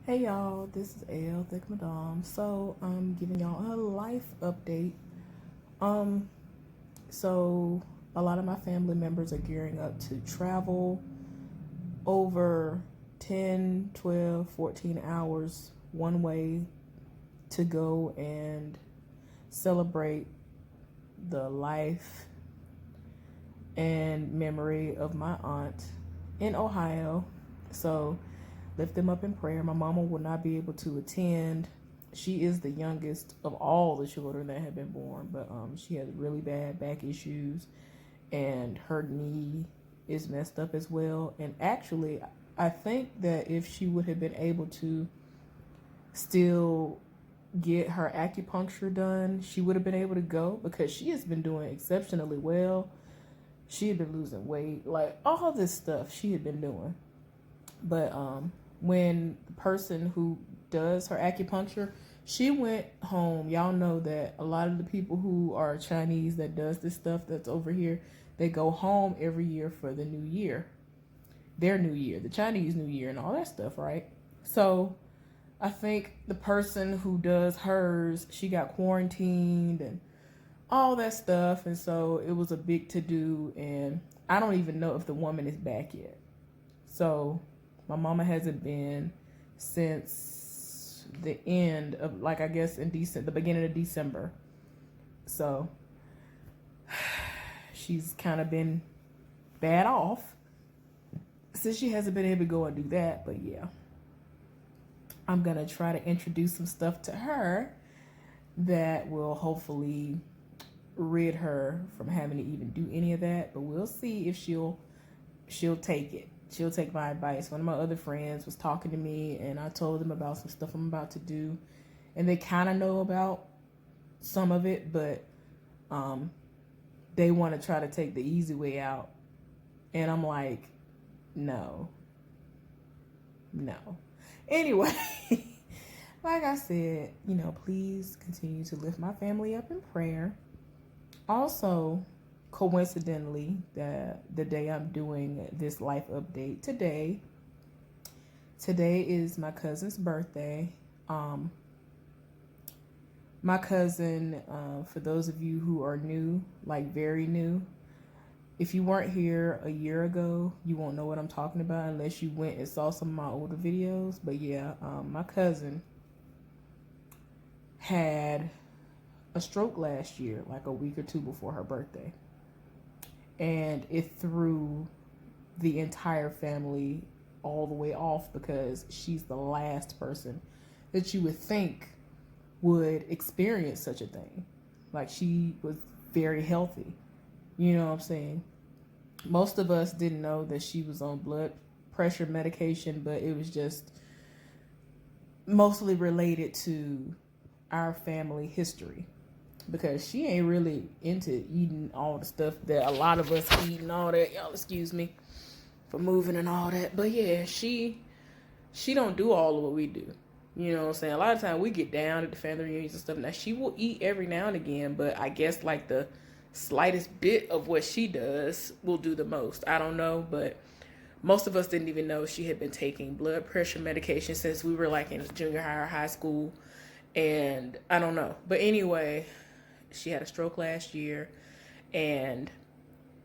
Hey y'all, this is Elle, Thick Madame. So I'm giving y'all a life update. Um, so a lot of my family members are gearing up to travel over 10, 12, 14 hours one way to go and celebrate the life and memory of my aunt in Ohio. So lift them up in prayer. My mama will not be able to attend. She is the youngest of all the children that have been born, but she has really bad back issues, and her knee is messed up as well. And actually, I think that if she would have been able to still get her acupuncture done, she would have been able to go because she has been doing exceptionally well. She had been losing weight, like all this stuff she had been doing. But when the person who does her acupuncture, she went home. Y'all know that a lot of the people who are Chinese that does this stuff that's over here, they go home every year for the new year, their new year, the Chinese new year, and all that stuff, right? So I think the person who does hers, she got quarantined and all that stuff, and so it was a big to do. And I don't even know if the woman is back yet. So my mama hasn't been since the end of, like, I guess in December, the beginning of December. So she's kind of been bad off since she hasn't been able to go and do that. But yeah, I'm gonna try to introduce some stuff to her that will hopefully rid her from having to even do any of that. But we'll see if she'll take it. She'll take my advice. One of my other friends was talking to me, and I told them about some stuff I'm about to do, and they kind of know about some of it, but they want to try to take the easy way out, and I'm like, no. Anyway, like I said, please continue to lift my family up in prayer. Also, coincidentally, the day I'm doing this life update today is my cousin's birthday. My cousin, for those of you who are new, like very new, if you weren't here a year ago, you won't know what I'm talking about unless you went and saw some of my older videos. But yeah, my cousin had a stroke last year, like a week or two before her birthday. And it threw the entire family all the way off because she's the last person that you would think would experience such a thing. Like, she was very healthy. You know what I'm saying? Most of us didn't know that she was on blood pressure medication, but it was just mostly related to our family history, because she ain't really into eating all the stuff that a lot of us eat and all that. Y'all excuse me for moving and all that. But yeah, she don't do all of what we do. You know what I'm saying? A lot of times we get down at the family reunions and stuff. Now, she will eat every now and again, but I guess like the slightest bit of what she does will do the most. I don't know, but most of us didn't even know she had been taking blood pressure medication since we were like in junior high or high school. And I don't know. But anyway, she had a stroke last year, and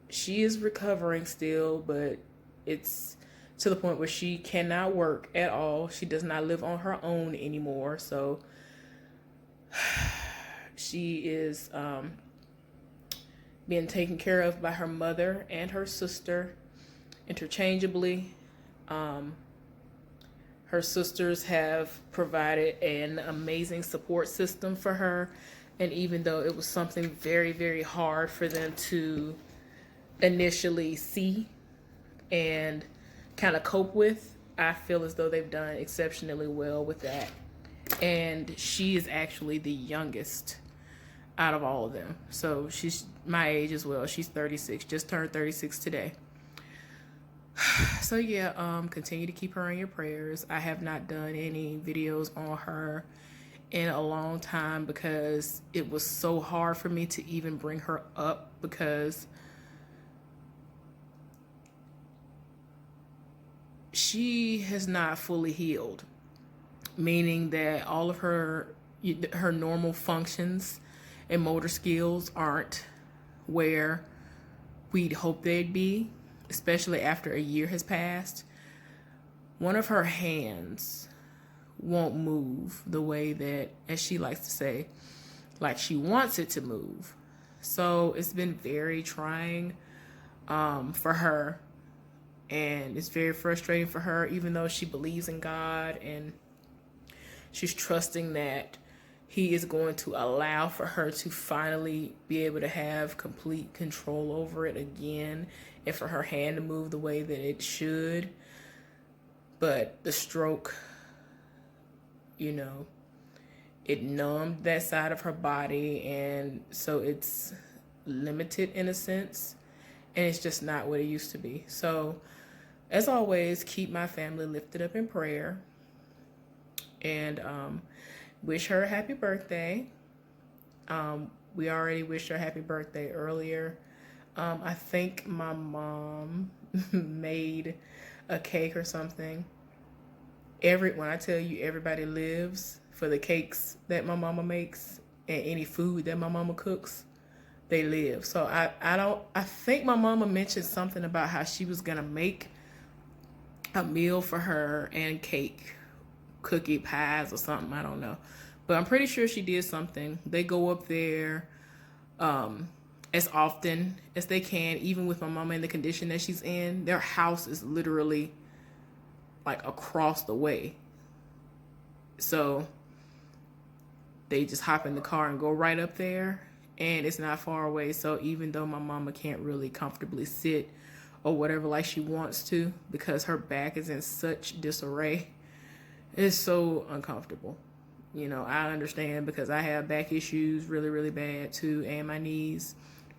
she is recovering still, but it's to the point where she cannot work at all. She does not live on her own anymore. So she is being taken care of by her mother and her sister interchangeably. Her sisters have provided an amazing support system for her. And even though it was something very, very hard for them to initially see and kind of cope with, I feel as though they've done exceptionally well with that. And she is actually the youngest out of all of them. So she's my age as well. She's 36, just turned 36 today. So yeah, continue to keep her in your prayers. I have not done any videos on her in a long time because it was so hard for me to even bring her up, because she has not fully healed. meaning that all of her normal functions and motor skills aren't where we'd hope they'd be, especially after a year has passed. One of her hands won't move the way that, as she likes to say, like she wants it to move. So it's been very trying for her, and it's very frustrating for her, even though she believes in God and she's trusting that He is going to allow for her to finally be able to have complete control over it again, and for her hand to move the way that it should. But the stroke, you know, it numbed that side of her body, and so it's limited in a sense, and it's just not what it used to be. So as always, keep my family lifted up in prayer, and wish her a happy birthday. We already wished her happy birthday earlier. I think my mom made a cake or something. When I tell you everybody lives for the cakes that my mama makes and any food that my mama cooks, they live. So I think my mama mentioned something about how she was gonna make a meal for her and cake, cookie pies or something, I don't know. But I'm pretty sure she did something. They go up there as often as they can, even with my mama in the condition that she's in. Their house is literally like across the way. So they just hop in the car and go right up there, and it's not far away. So even though my mama can't really comfortably sit or whatever like she wants to because her back is in such disarray, it's so uncomfortable. You know, I understand because I have back issues really, really bad too, and my knees.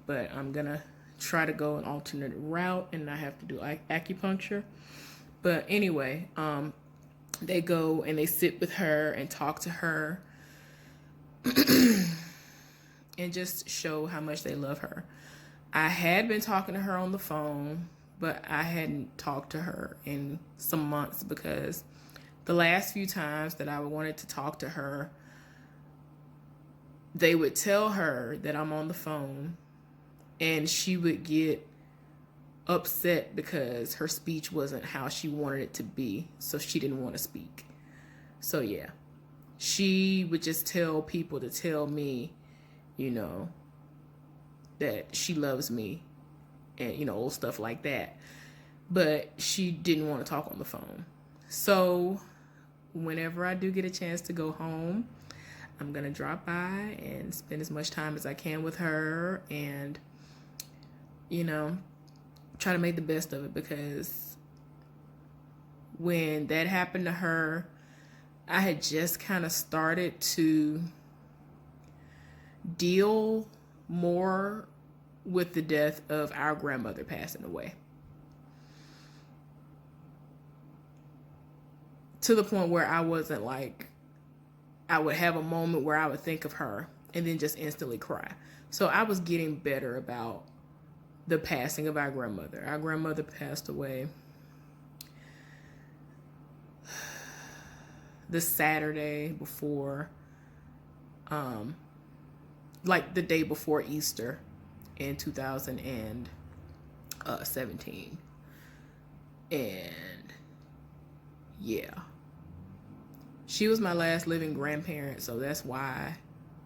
But I'm gonna try to go an alternate route and not have to do acupuncture. But anyway, they go and they sit with her and talk to her and just show how much they love her. I had been talking to her on the phone, but I hadn't talked to her in some months because the last few times that I wanted to talk to her, they would tell her that I'm on the phone, and she would get upset because her speech wasn't how she wanted it to be, so she didn't want to speak. So yeah, she would just tell people to tell me, you know, that she loves me and, you know, old stuff like that. But she didn't want to talk on the phone. So whenever I do get a chance to go home, I'm going to drop by and spend as much time as I can with her and, you know, try to make the best of it, because when that happened to her, I had just kind of started to deal more with the death of our grandmother passing away, to the point where I wasn't like, I would have a moment where I would think of her and then just instantly cry. So I was getting better about the passing of our grandmother. Our grandmother passed away the Saturday before, like the day before Easter in 2017. And yeah, she was my last living grandparent, so that's why,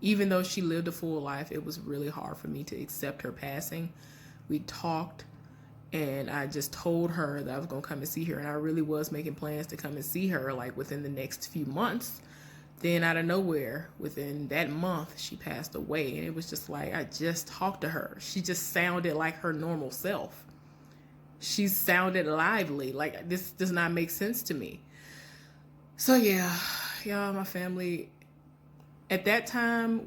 even though she lived a full life, it was really hard for me to accept her passing. We talked, and I just told her that I was going to come and see her, and I really was making plans to come and see her like within the next few months. Then out of nowhere, within that month, she passed away, and it was just like, I just talked to her. She just sounded like her normal self. She sounded lively. Like, this does not make sense to me. So yeah, y'all, my family, at that time,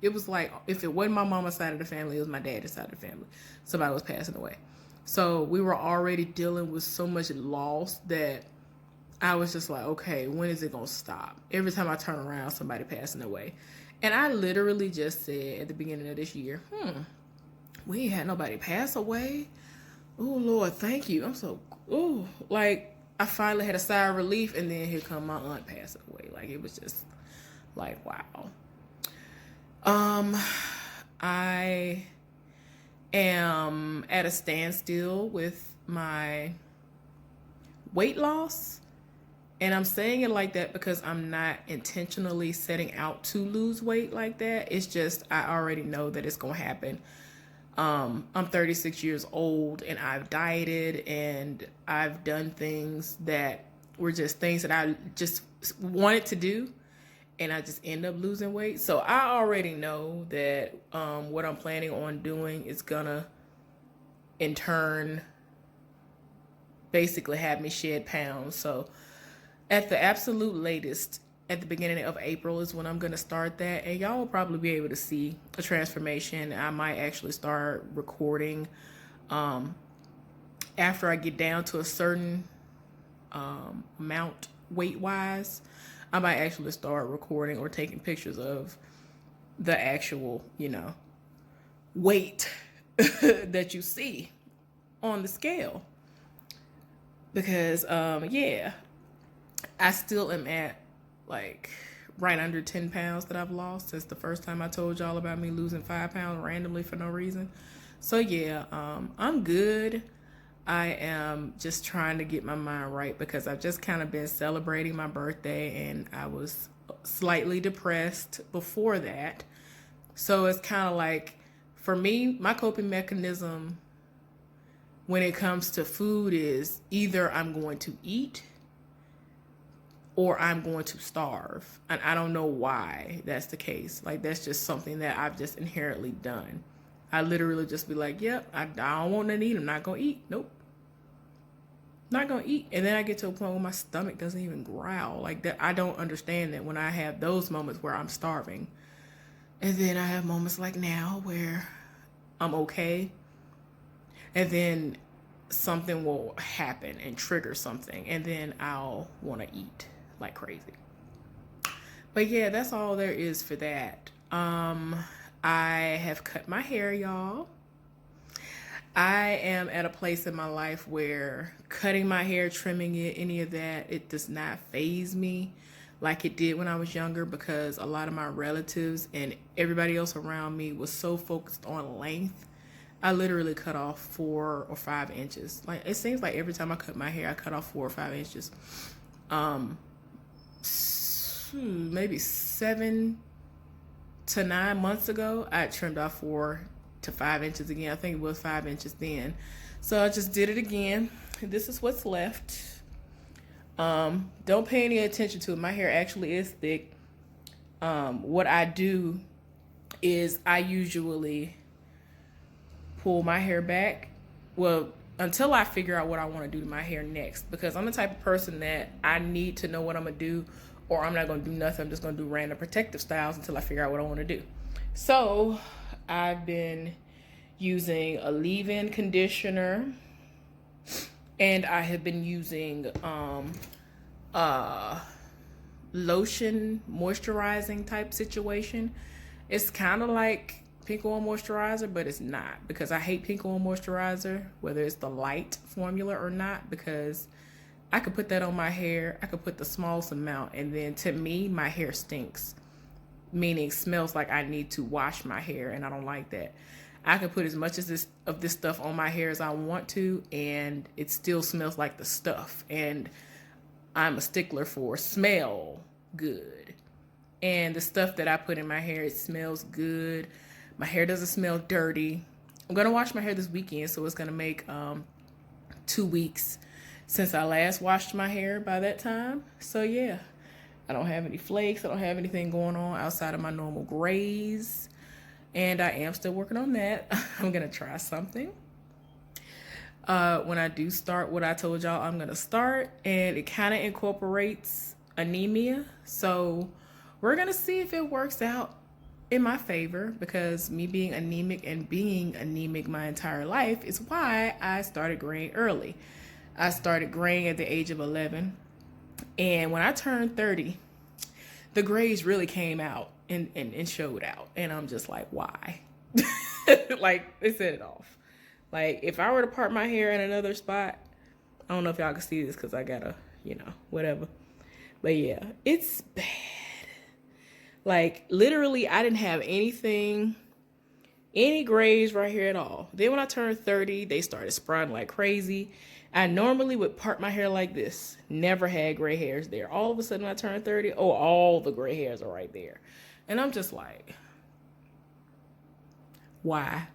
it was like, if it wasn't my mama's side of the family, it was my daddy's side of the family. Somebody was passing away. So we were already dealing with so much loss that I was just like, okay, when is it going to stop? Every time I turn around, somebody passing away. And I literally just said at the beginning of this year, we ain't had nobody pass away. Oh, Lord, thank you. I'm so, like, I finally had a sigh of relief, and then here come my aunt passing away. Like, it was just like, wow. I am at a standstill with my weight loss. And I'm saying it like that because I'm not intentionally setting out to lose weight like that. It's just, I already know that it's going to happen. I'm 36 years old, and I've dieted, and I've done things that were just things that I just wanted to do, and I just end up losing weight. So I already know that what I'm planning on doing is gonna in turn basically have me shed pounds. So at the absolute latest, at the beginning of April is when I'm going to start that. And y'all will probably be able to see a transformation. I might actually start recording after I get down to a certain amount weight-wise. I might actually start recording or taking pictures of the actual, weight that you see on the scale. Because, I still am at like right under 10 pounds that I've lost since the first time I told y'all about me losing 5 pounds randomly for no reason. So I'm good. I am just trying to get my mind right because I've just kind of been celebrating my birthday, and I was slightly depressed before that. So it's kind of like, for me, my coping mechanism when it comes to food is either I'm going to eat or I'm going to starve. And I don't know why that's the case. Like, that's just something that I've just inherently done. I literally just be like, yep, I don't want to eat. I'm not going to eat. Nope. Not going to eat. And then I get to a point where my stomach doesn't even growl. Like that. I don't understand that when I have those moments where I'm starving. And then I have moments like now where I'm okay. And then something will happen and trigger something. And then I'll want to eat like crazy. But yeah, that's all there is for that. I have cut my hair, y'all. I am at a place in my life where cutting my hair, trimming it, any of that, it does not faze me like it did when I was younger, because a lot of my relatives and everybody else around me was so focused on length. I literally cut off 4 or 5 inches. Like, it seems like every time I cut my hair, I cut off 4 or 5 inches. Maybe 7 to 9 months ago, I trimmed off 4 to 5 inches again. I think it was 5 inches then. So I just did it again. This is what's left. Don't pay any attention to it. My hair actually is thick. What I do is I usually pull my hair back. Well, until I figure out what I want to do to my hair next, because I'm the type of person that I need to know what I'm going to do, or I'm not going to do nothing. I'm just going to do random protective styles until I figure out what I want to do. So I've been using a leave-in conditioner, and I have been using lotion moisturizing type situation. It's kind of like Pink Oil moisturizer, but it's not, because I hate Pink Oil moisturizer, whether it's the light formula or not, because I could put that on my hair. I could put the smallest amount, and then to me, my hair stinks, meaning smells like I need to wash my hair, and I don't like that. I can put as much of this stuff on my hair as I want to, and it still smells like the stuff. And I'm a stickler for smell good. And the stuff that I put in my hair, it smells good. My hair doesn't smell dirty. I'm going to wash my hair this weekend, so it's going to make 2 weeks since I last washed my hair by that time. So yeah, I don't have any flakes. I don't have anything going on outside of my normal grays. And I am still working on that. I'm going to try something. When I do start what I told y'all I'm going to start, and it kind of incorporates anemia. So we're going to see if it works out in my favor, because me being anemic and being anemic my entire life is why I started graying early. I started graying at the age of 11. And when I turned 30, the grays really came out and showed out. And I'm just like, why? Like, it set it off. Like, if I were to part my hair in another spot, I don't know if y'all can see this because I gotta, whatever. But yeah, it's bad. Like, literally, I didn't have any grays right here at all. Then when I turned 30, they started sprouting like crazy. I normally would part my hair like this. Never had gray hairs there. All of a sudden when I turned 30, oh, all the gray hairs are right there. And I'm just like, why?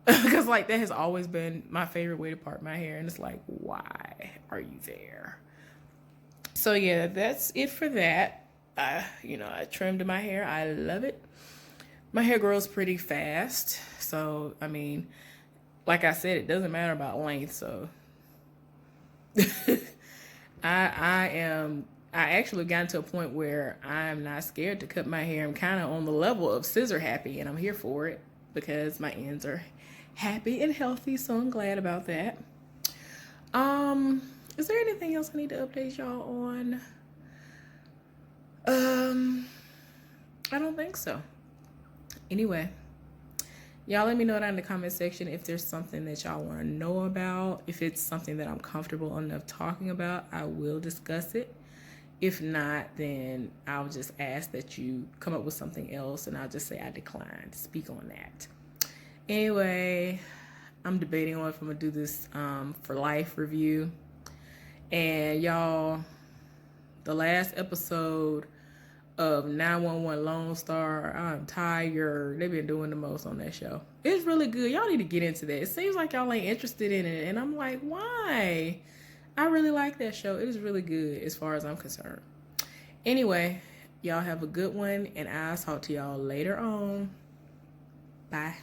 Because like that has always been my favorite way to part my hair. And it's like, why are you there? So yeah, that's it for that. I trimmed my hair. I love it. My hair grows pretty fast. So, I mean, like I said, it doesn't matter about length. So I actually gotten to a point where I'm not scared to cut my hair. I'm kind of on the level of scissor happy, and I'm here for it because my ends are happy and healthy. So I'm glad about that. Is there anything else I need to update y'all on? I don't think so. Anyway, y'all let me know down in the comment section if there's something that y'all want to know about. If it's something that I'm comfortable enough talking about, I will discuss it. If not, then I'll just ask that you come up with something else, and I'll just say I decline to speak on that. Anyway, I'm debating on if I'm going to do this for life review. And y'all, the last episode of 911 Lone Star, I'm tired. They've been doing the most on that show. It's really good. Y'all need to get into that. It seems like y'all ain't interested in it, and I'm like, why? I really like that show. It is really good as far as I'm concerned. Anyway, y'all have a good one, and I'll talk to y'all later on. Bye.